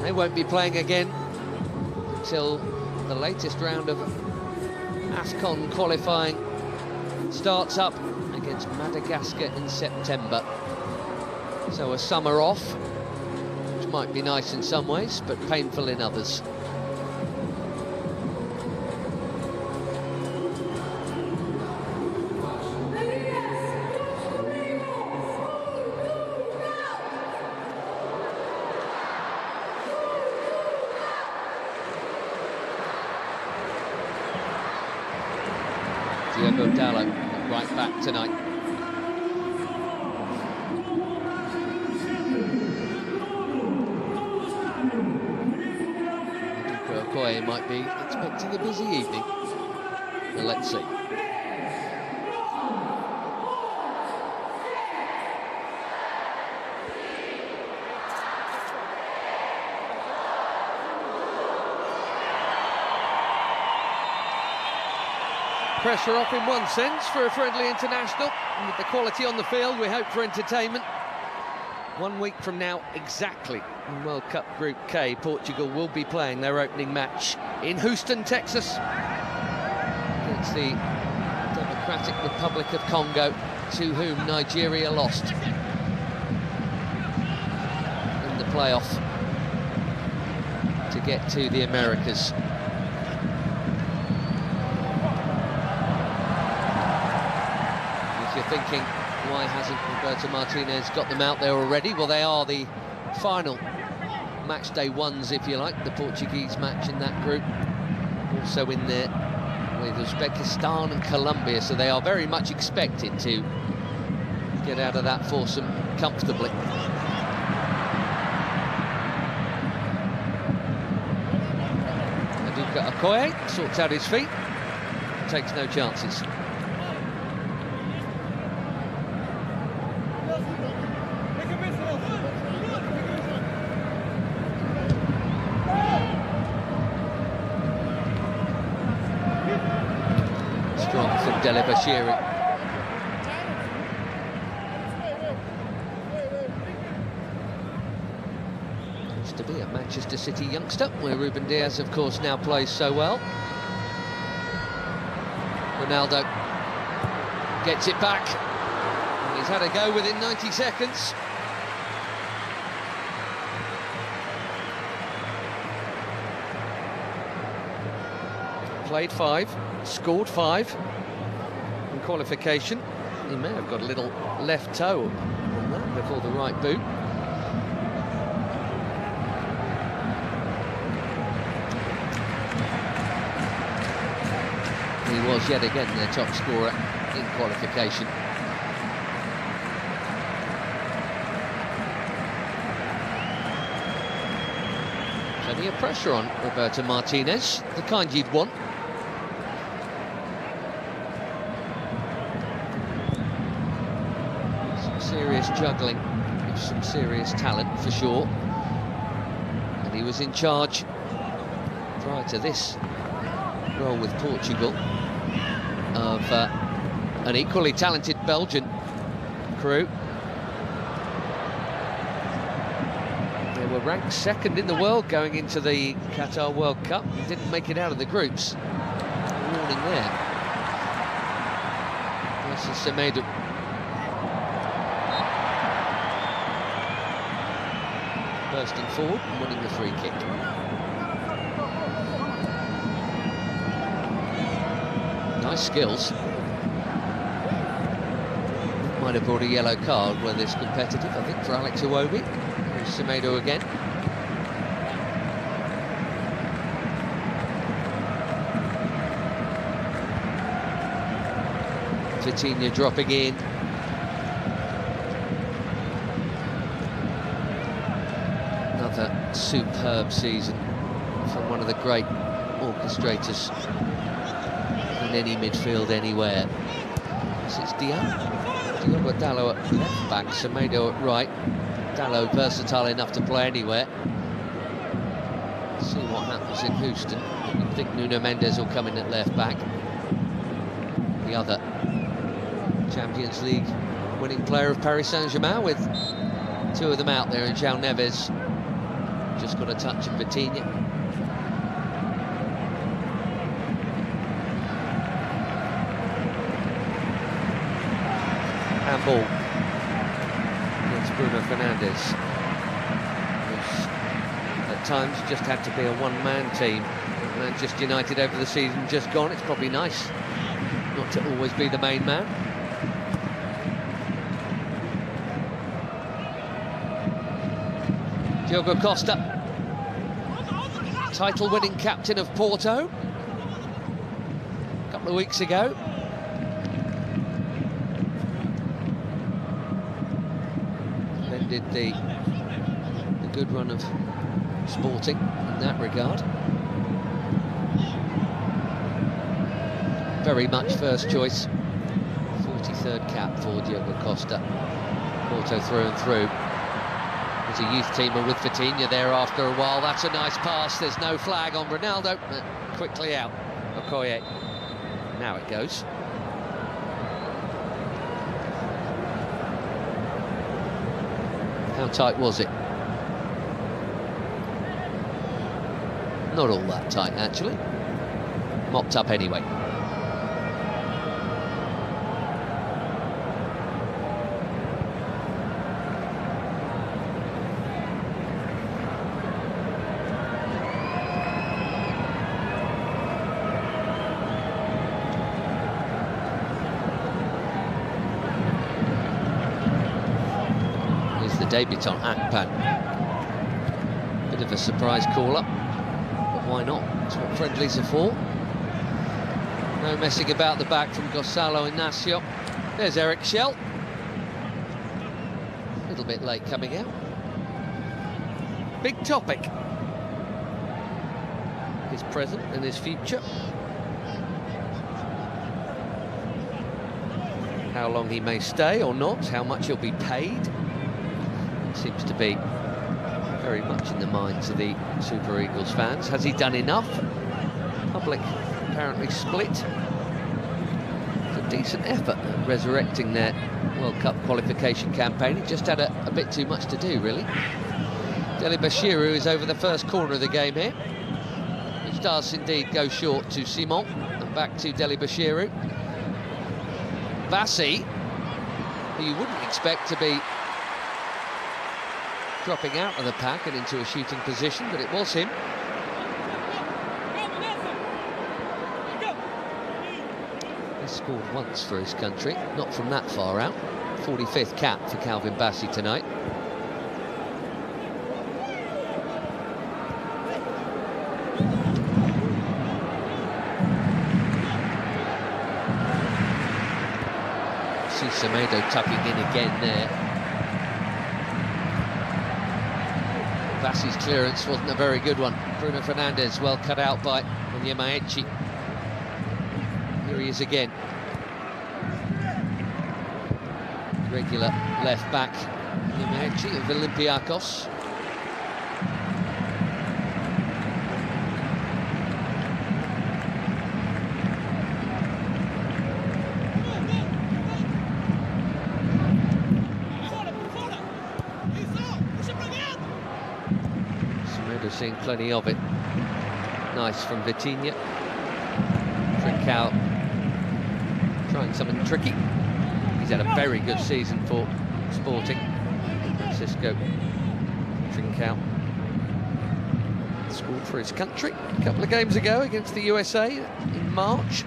They won't be playing again until the latest round of AFCON qualifying starts up against Madagascar in September. So a summer off, which might be nice in some ways, but painful in others. Diogo Dalot at right back tonight. Okoye might be expecting a busy evening. Well, let's see. Pressure off in one sense for a friendly international, and with the quality on the field we hope for entertainment. 1 week from now exactly, in World Cup Group K, Portugal will be playing their opening match in Houston, Texas, against the Democratic Republic of Congo, to whom Nigeria lost in the playoff to get to the Americas. You're thinking, why hasn't Roberto Martinez got them out there already? Well, they are the final match day ones, if you like, the Portuguese match in that group. Also in there with Uzbekistan and Colombia, so they are very much expected to get out of that foursome comfortably. Aduka Okoye sorts out his feet, takes no chances. Strong from Delebashiri. Used to be a Manchester City youngster, where Ruben Dias, of course, now plays so well. Ronaldo gets it back. He's had a go within 90 seconds. Played 5, scored 5 in qualification. He may have got a little left toe on that before the right boot. He was yet again their top scorer in qualification. Plenty of pressure on Roberto Martinez, the kind you'd want. Serious juggling, with some serious talent for sure, and he was in charge prior to this role with Portugal of an equally talented Belgian crew. They were ranked second in the world going into the Qatar World Cup and didn't make it out of the groups. Warning there. Versus Semedo. Bursting forward and winning the free kick. Nice skills. Might have brought a yellow card where this competitive, I think, for Alex Iwobi. Here's Semedo again. Vitinha dropping in. Another superb season from one of the great orchestrators in any midfield anywhere. So it's Diogo Dalot at left back, Semedo at right. Dalot versatile enough to play anywhere. See what happens in Houston. I think Nuno Mendes will come in at left back. The other Champions League winning player of Paris Saint-Germain, with two of them out there, and João Neves just got a touch of Vitinha. Handball against Bruno Fernandes, who's at times just had to be a one-man team. Manchester United over the season just gone. It's probably nice not to always be the main man. Diogo Costa, title-winning captain of Porto a couple of weeks ago. Then did the good run of Sporting in that regard. Very much first choice. 43rd cap for Diogo Costa. Porto through and through. There's a youth teamer with Vitinha there after a while. That's a nice pass. There's no flag on Ronaldo. Quickly out. Okoye. Now it goes. How tight was it? Not all that tight, actually. Mopped up anyway. Debutant Akpan. Bit of a surprise call-up, but why not? That's what friendlies are for. No messing about the back from Gonçalo Inácio. There's Eric Schell. A little bit late coming out. Big topic. His present and his future. How long he may stay or not, how much he'll be paid. Seems to be very much in the minds of the Super Eagles fans. Has he done enough? Public apparently split. It's a decent effort at resurrecting their World Cup qualification campaign. He just had a bit too much to do, really. Deli Bashiru is over the first corner of the game here, which does indeed go short to Simon, and back to Deli Bashiru. Bassi, who you wouldn't expect to be dropping out of the pack and into a shooting position, but it was him. He scored once for his country, not from that far out. 45th cap for Calvin Bassey tonight. See Semedo tucking in again there. Bassi's clearance wasn't a very good one. Bruno Fernandes well cut out by Onyemaechi. Here he is again. Regular left back, Onyemaechi of Olympiacos. Seeing plenty of it. Nice from Vitinha. Trincao trying something tricky. He's had a very good season for Sporting. Francisco Trincao scored for his country a couple of games ago against the USA in March.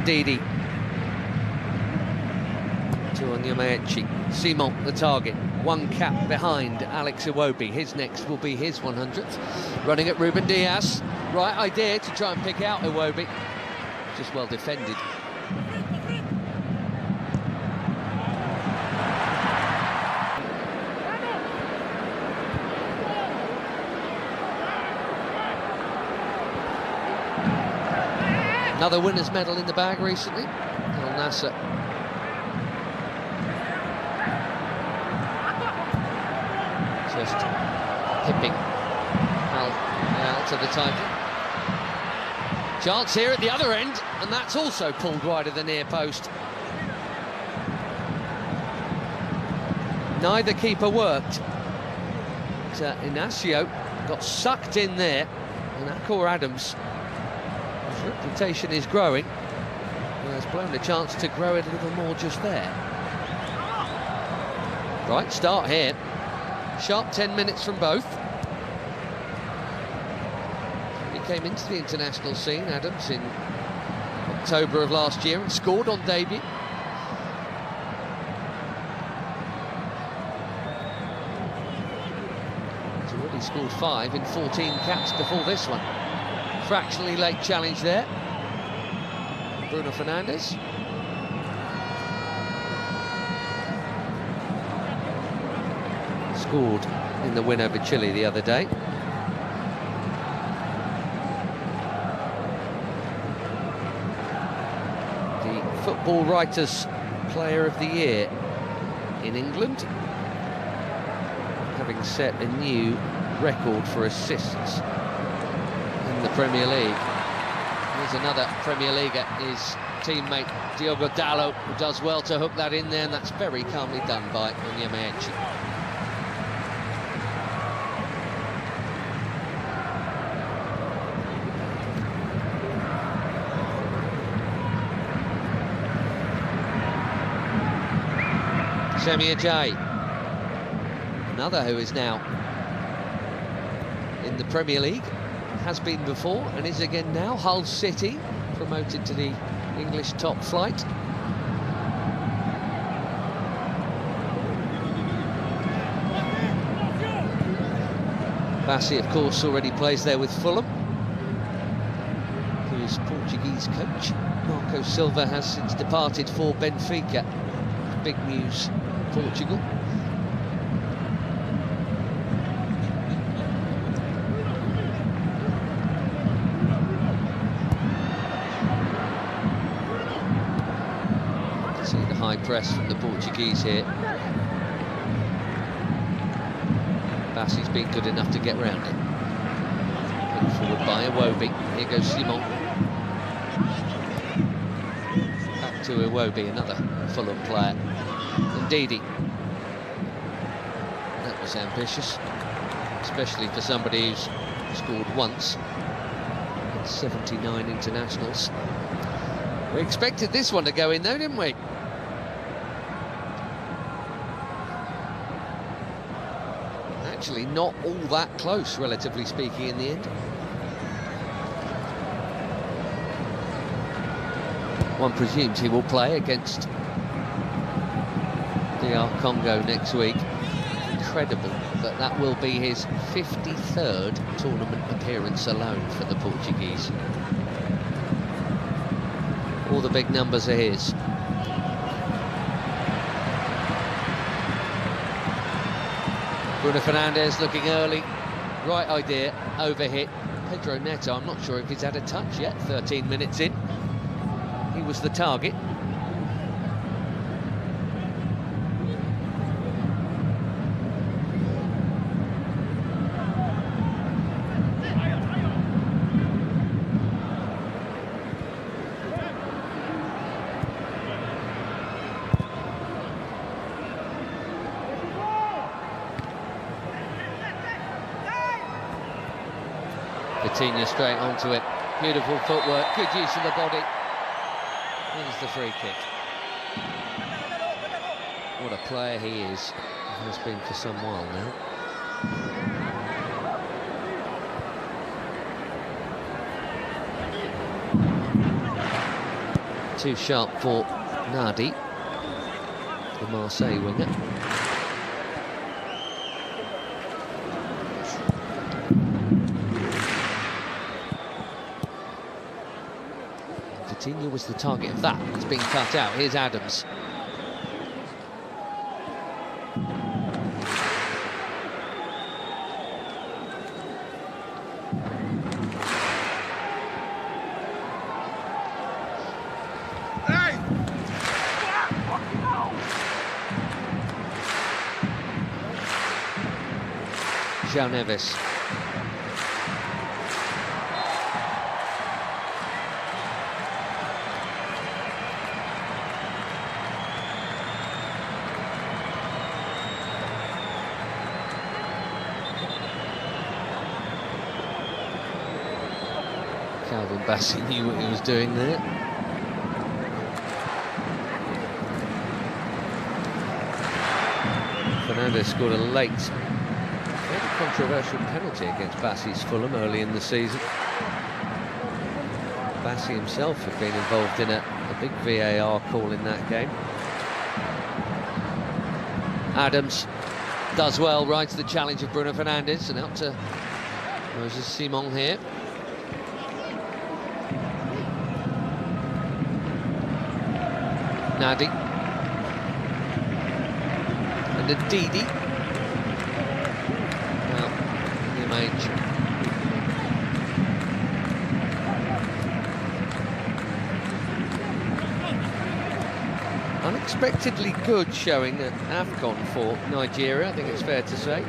Ndidi to Onyemaechi. Simon, the target, one cap behind Alex Iwobi. His next will be his 100th. Running at Ruben Diaz. Right idea to try and pick out Iwobi. Just well defended. Another winner's medal in the bag recently. Al Nassr. Just hipping Al to the title. Chance here at the other end, and that's also pulled wide of the near post. Neither keeper worked. But, Inacio got sucked in there, and Akor Adams, his reputation is growing. Well, has blown a chance to grow it a little more just there. Right, start here. Sharp 10 minutes from both. He came into the international scene, Adams, in October of last year and scored on debut. He's already scored 5 in 14 caps before this one. Fractionally late challenge there. Bruno Fernandes. Scored in the win over Chile the other day. The Football Writers Player of the Year in England, having set a new record for assists in the Premier League. Here's another Premier Leaguer, his teammate Diogo Dalot, who does well to hook that in there, and that's very calmly done by Onyemaechi. Semi Ajayi, another who is now in the Premier League, has been before and is again now. Hull City, promoted to the English top flight. Bassi, of course, already plays there with Fulham. His Portuguese coach, Marco Silva, has since departed for Benfica. Big news, Portugal. See the high press from the Portuguese here. Bassi's been good enough to get round it. Put forward by Iwobi. Here goes Simon. Back to Iwobi, another Fulham player. Ndidi. That was ambitious, especially for somebody who's scored once in 79 internationals. We expected this one to go in though, didn't we? Actually not all that close, relatively speaking, in the end. One presumes he will play against DR Congo next week. Incredible that that will be his 53rd tournament appearance alone for the Portuguese. All the big numbers are his. Bruno Fernandes looking early. Right idea, overhit. Pedro Neto, I'm not sure if he's had a touch yet, 13 minutes in. He was the target. Coutinho straight onto it. Beautiful footwork, good use of the body. There's the free kick. What a player he is. He has been for some while now. Too sharp for Nadi, the Marseille winger. Coutinho was the target of that. It's been cut out. Here's Adams. João Neves. Calvin Bassey knew what he was doing there. Fernandes scored a late, very controversial penalty against Bassey's Fulham early in the season. Bassey himself had been involved in a big VAR call in that game. Adams does well, rides the challenge of Bruno Fernandes, and out to Moses Simon here. Nadi. And a Didi. Well, the image. Unexpectedly good showing at AFCON for Nigeria, I think it's fair to say.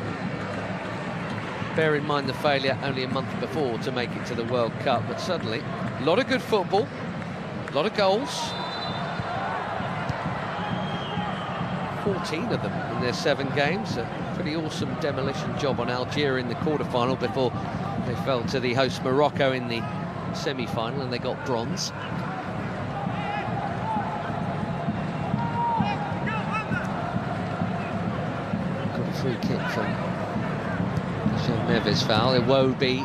Bear in mind the failure only a month before to make it to the World Cup, but suddenly, a lot of good football, a lot of goals. 14 of them in their 7 games. A pretty awesome demolition job on Algeria in the quarter-final before they fell to the host Morocco in the semi-final, and they got bronze. Got a free kick from Jean Neves foul. Iwobi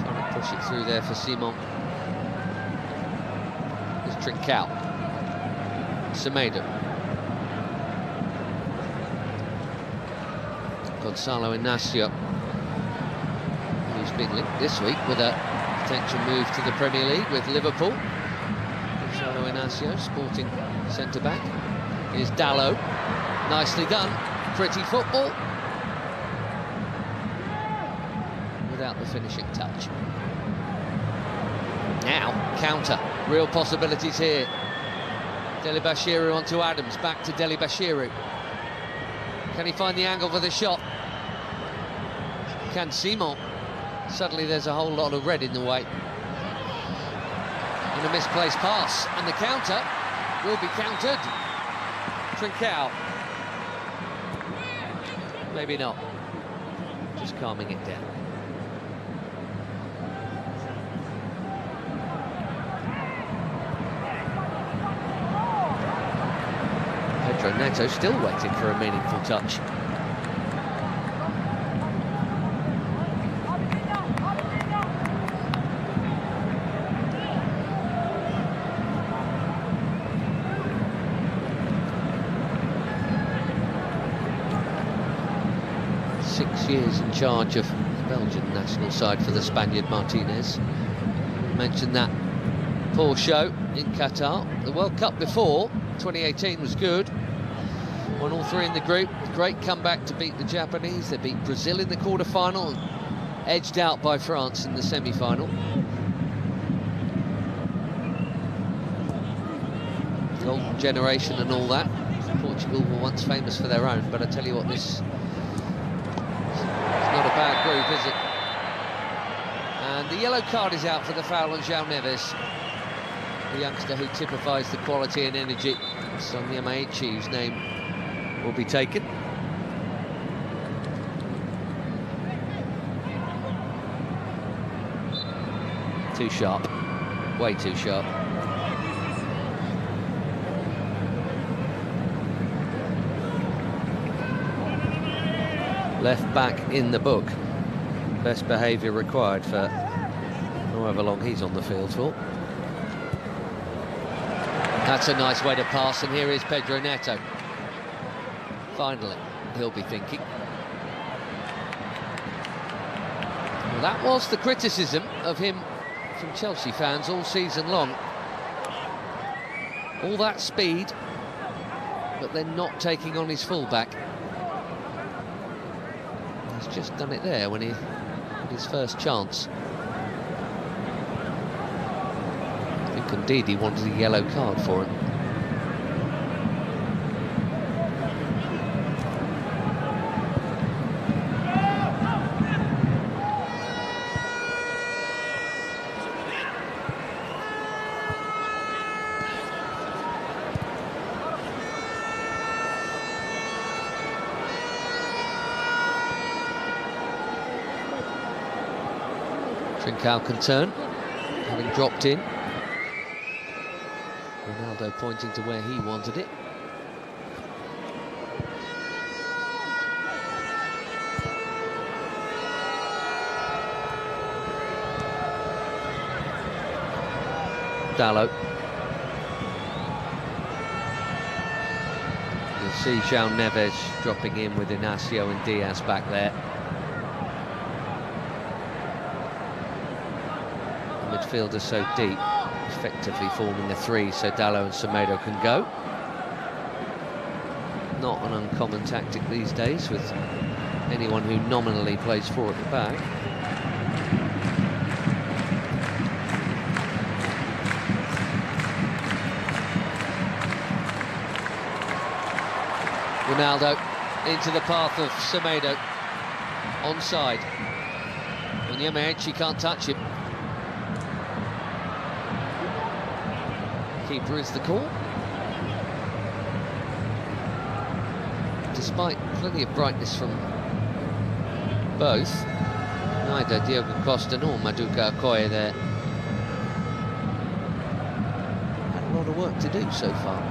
trying to push it through there for Simon. There's Trincao. Semedo. Gonzalo Inacio, who's been linked this week with a potential move to the Premier League with Liverpool. Gonzalo Inacio, sporting centre-back. Here's Dallo, nicely done, pretty football. Without the finishing touch. Now, counter, real possibilities here. Delibashiru onto Adams, back to Delibashiru. Can he find the angle for the shot? Can Simon? Suddenly there's a whole lot of red in the way. And a misplaced pass. And the counter will be countered. Trincao. Maybe not. Just calming it down. Pedro Neto still waiting for a meaningful touch. Years in charge of the Belgian national side for the Spaniard Martinez. Mentioned that poor show in Qatar. The World Cup before 2018 was good. Won all 3 in the group. Great comeback to beat the Japanese. They beat Brazil in the quarter-final and edged out by France in the semi-final. Golden generation and all that. Portugal were once famous for their own, but I tell you what, this not a bad group, is it? And the yellow card is out for the foul on João Neves, the youngster who typifies the quality and energy. Sonia Maichi, whose name will be taken. Too sharp, way too sharp. Left back in the book. Best behaviour required for however long he's on the field for. That's a nice way to pass, and here is Pedro Neto. Finally, he'll be thinking. Well, that was the criticism of him from Chelsea fans all season long. All that speed, but then not taking on his full-back. He's just done it there when he had his first chance. I think indeed he wanted a yellow card for him. Trincao can turn. having dropped in. Ronaldo pointing to where he wanted it. Dalot. You'll see João Neves dropping in with Inacio and Diaz back there. The midfield is so deep, effectively forming a three, so Dalot and Semedo can go. Not an uncommon tactic these days with anyone who nominally plays four at the back. Ronaldo into the path of Semedo, onside. On the edge, she can't touch him. Keeper is the call. Despite plenty of brightness from both, neither Diogo Costa nor Maduka Okoye there had a lot of work to do so far.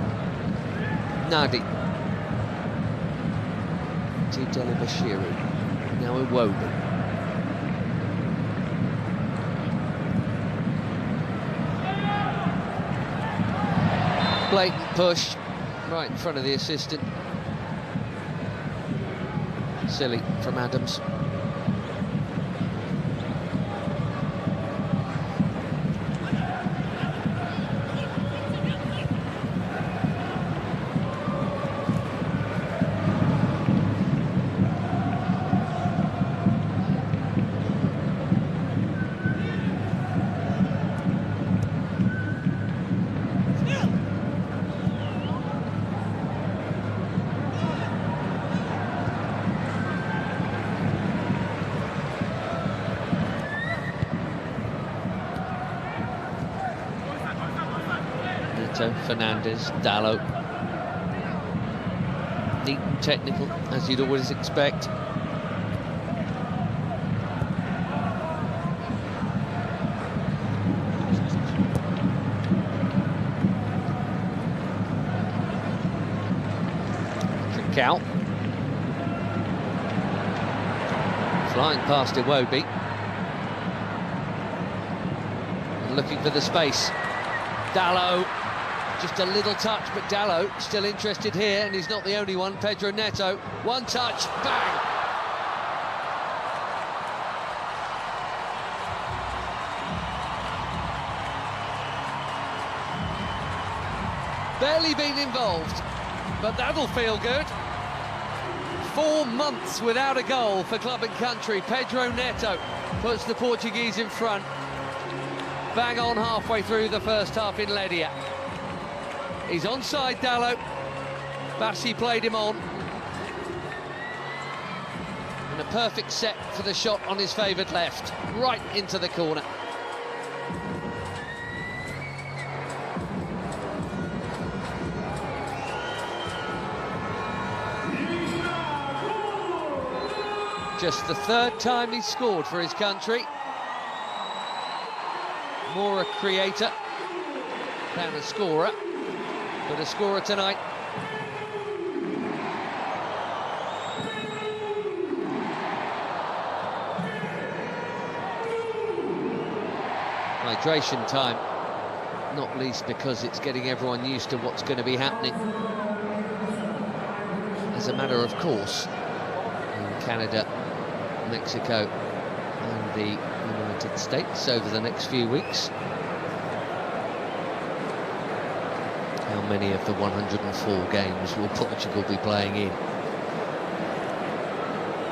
Nadi. Dele Bashiru, now Iwobi. Blatant push right in front of the assistant. Silly from Adams. Fernandez, Dalot. Neat and technical, as you'd always expect. Trincao. Flying past Iwobi. Looking for the space. Dalot. Just a little touch, but Dalot still interested here, and he's not the only one. Pedro Neto, one touch, bang! Barely been involved, but that'll feel good. 4 months without a goal for club and country. Pedro Neto puts the Portuguese in front. Bang on halfway through the first half in Ledia. He's onside, Dalot. Bassi played him on. And a perfect set for the shot on his favoured left. Right into the corner. Just the third time he's scored for his country. More a creator than a scorer. But a scorer tonight. Hydration time, not least because it's getting everyone used to what's going to be happening. As a matter of course, in Canada, Mexico and the United States over the next few weeks. How many of the 104 games will Portugal be playing in?